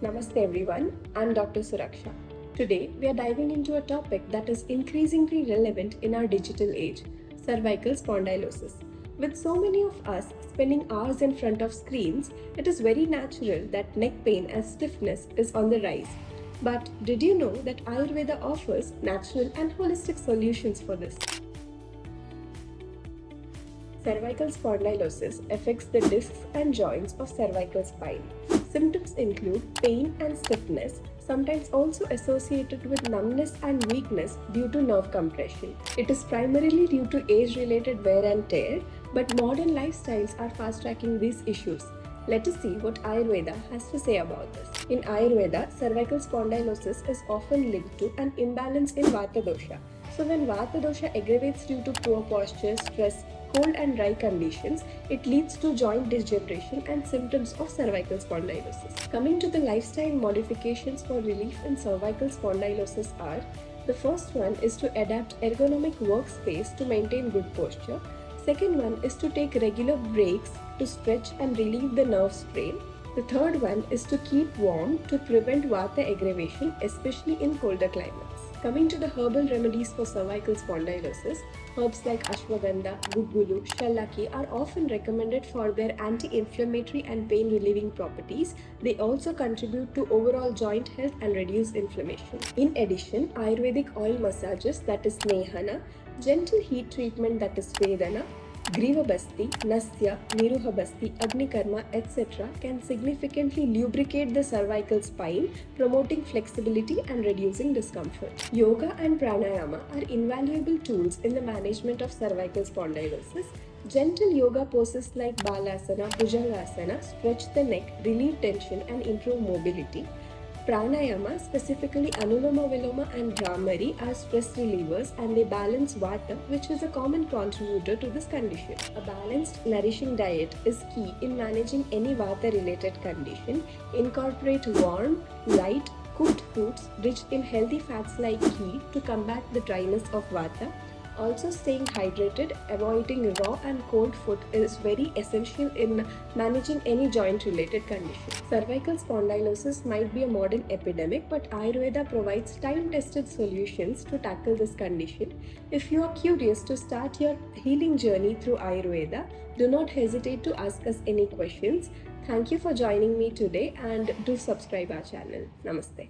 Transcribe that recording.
Namaste everyone, I'm Dr. Suraksha. Today we are diving into a topic that is increasingly relevant in our digital age, cervical spondylosis. With so many of us spending hours in front of screens, it is very natural that neck pain and stiffness is on the rise. But did you know that Ayurveda offers natural and holistic solutions for this? Cervical spondylosis affects the discs and joints of cervical spine. Symptoms include pain and stiffness, sometimes also associated with numbness and weakness due to nerve compression. It is primarily due to age-related wear and tear, but modern lifestyles are fast-tracking these issues. Let us see what Ayurveda has to say about this. In Ayurveda, cervical spondylosis is often linked to an imbalance in Vata dosha. So when Vata dosha aggravates due to poor posture, stress, cold and dry conditions, it leads to joint degeneration and symptoms of cervical spondylosis. Coming to the lifestyle modifications for relief in cervical spondylosis are: the first one is to adapt ergonomic workspace to maintain good posture. Second one is to take regular breaks to stretch and relieve the nerve strain. The third one is to keep warm to prevent Vata aggravation, especially in colder climates. Coming to the herbal remedies for cervical spondylosis, herbs like ashwagandha, gugulu, shallaki are often recommended for their anti-inflammatory and pain-relieving properties. They also contribute to overall joint health and reduce inflammation. In addition, Ayurvedic oil massages, that is Nehana, gentle heat treatment, that is Vedana, Griva Basti, Nasya, Niruha Basti, Agni Karma, etc. can significantly lubricate the cervical spine, promoting flexibility and reducing discomfort. Yoga and pranayama are invaluable tools in the management of cervical spondylosis. Gentle yoga poses like Balasana, Bhujangasana stretch the neck, relieve tension, and improve mobility. Pranayama, specifically Anuloma Viloma and Bhramari, are stress relievers and they balance Vata, which is a common contributor to this condition. A balanced, nourishing diet is key in managing any Vata-related condition. Incorporate warm, light, cooked foods rich in healthy fats like ghee to combat the dryness of Vata. Also, staying hydrated, avoiding raw and cold food is very essential in managing any joint related condition. Cervical spondylosis might be a modern epidemic, but Ayurveda provides time tested solutions to tackle this condition. If you are curious to start your healing journey through Ayurveda, do not hesitate to ask us any questions. Thank you for joining me today and do subscribe our channel. Namaste.